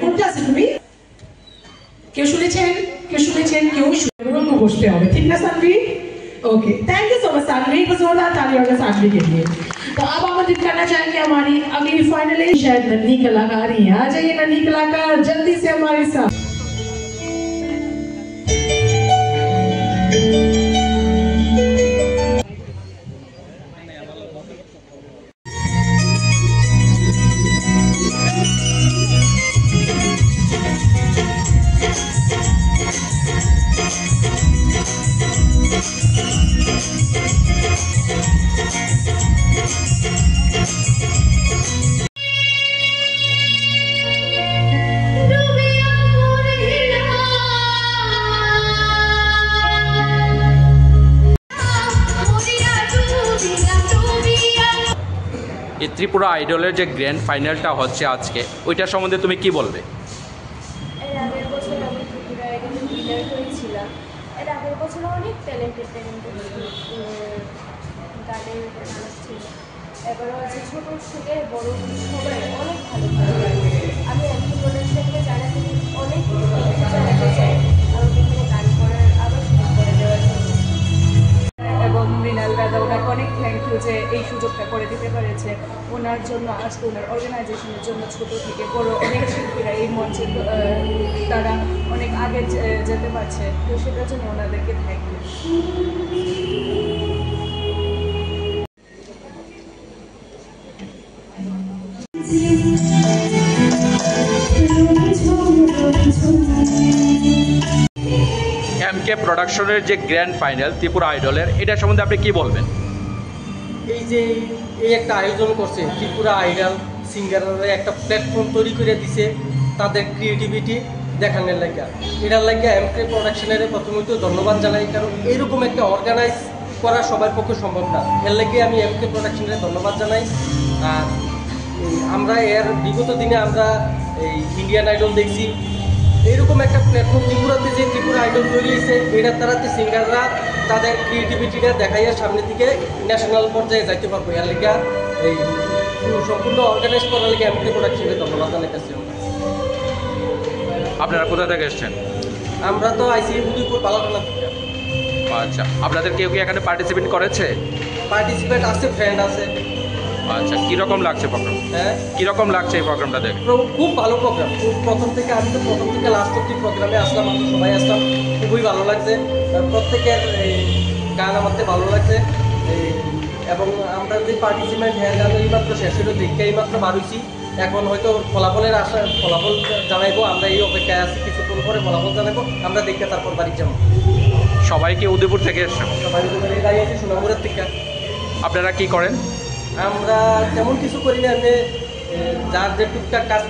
কোনটা আছে তুমি? কেউ শুনেছেন? কেউ শুনেছেন? কেউ শুনে বসতে হবে, ঠিক না Sanvi? Okay, thank you so much Sanvi. एक जोरदार ताली होगा सानवी के लिए। तो अब हम उम्मीद करना चाहेंगे हमारी अगली फाइनलिस्ट शायद नन्ही कलाकार ही है। आ जाइए नन्ही कलाकार जल्दी से हमारे साथ। এই ত্রিপুরা আইডলের যে গ্র্যান্ড ফাইনালটা হচ্ছে আজকে, ওইটার সম্বন্ধে তুমি কি বলবে? এর আগের বছর আমি ত্রিপুরা আইডলে উইনার হয়েছিলাম। এর আগের বছর অনেক ট্যালেন্টেড গানের মানুষ ছিল। এবারও আছে ছোট থেকে বড় সবাই অনেক ভালো ভালো। আমি একজন প্রোডাকশনকে জানাতে অনেক জানাতে চাই আমাকে এখানে গান করার আবার সুযোগ করে দেওয়ার জন্য। এবং মৃণাল দাদা ওনাকে অনেক থ্যাংক ইউ যে এই সুযোগটা করে দিতে পেরেছে। ওনার জন্য আজকে ওনার অর্গানাইজেশনের জন্য ছোট থেকে বড় অনেক শিল্পীরা এই মঞ্চে তারা অনেক আগে যেতে পারছে, তো সেটার জন্য ওনাদেরকে থ্যাংক ইউ। এমকে প্রোডাকশনের যে গ্র্যান্ড ফাইনাল ত্রিপুরা আইডলের, এটা সম্বন্ধে আপনি কি বলবেন? এই যে এই একটা আয়োজন করছে ত্রিপুরা আইডল সিঙ্গাররা একটা প্ল্যাটফর্ম তৈরি করে দিছে তাদের ক্রিয়েটিভিটি দেখানোর লাগে। এটার লাগে এমকে প্রোডাকশনের প্রথমত ধন্যবাদ জানাই, কারণ এইরকম একটা অর্গানাইজ করা সবার পক্ষে সম্ভব না। এর লাগে আমি এমকে প্রোডাকশনের ধন্যবাদ জানাই। আর আমরা এর বিগত দিনে আমরা এই ইন্ডিয়ান আইডল দেখছি, এইরকম একটা প্ল্যাটফর্ম ত্রিপুরাতে যে ত্রিপুরা আইডল তৈরি হয়েছে, এটার দ্বারাতে সিঙ্গাররা তাদের ক্রিয়েটিভিটিটা দেখাইয়া সামনের দিকে ন্যাশনাল পর্যায়ে যাইতে পারবো। এর লেগে এই সম্পূর্ণ অর্গানাইজ করার লেগে এমকে প্রোডাকশনের ধন্যবাদ জানাইতেছি। আপনারা কোথা থেকে এসেছেন? আমরা তো আইসি উদয়পুর বালাখানা থেকে। আচ্ছা, আপনাদের কেউ কি এখানে পার্টিসিপেট করেছে? পার্টিসিপেট আছে, ফ্রেন্ড আছে। আচ্ছা, কীরকম লাগছে প্রোগ্রাম? হ্যাঁ, কীরকম লাগছে এই প্রোগ্রামটা দেখে? খুব ভালো প্রোগ্রাম। প্রথম থেকে আমি তো প্রথম থেকে লাস্ট অব্দি প্রোগ্রামে আসলাম, আমি সবাই আসলাম, খুবই ভালো লাগছে। প্রত্যেকের গান আমাদের ভালো লাগছে। এবং আমরা যে পার্টিসিপেন্ট হ্যাঁ গান এইমাত্র শেষ হলো, দেখে এইমাত্র বার হয়েছি। এখন হয়তো ফলাফলের ফলাফল জানাইবো, আমরা এই অপেক্ষায় আছি। কিছুক্ষণ পরে ফলাফল জানাবো, আমরা দেখে তারপর বাড়ি যাবো। সবাই কি উদয়পুর থেকে এসছেন? সবাই দাঁড়িয়ে আছি সোনামুড়ের থেকে। আপনারা কি করেন? আমরা তেমন কিছু করি না, আমি যার যে টুকটাক কাজ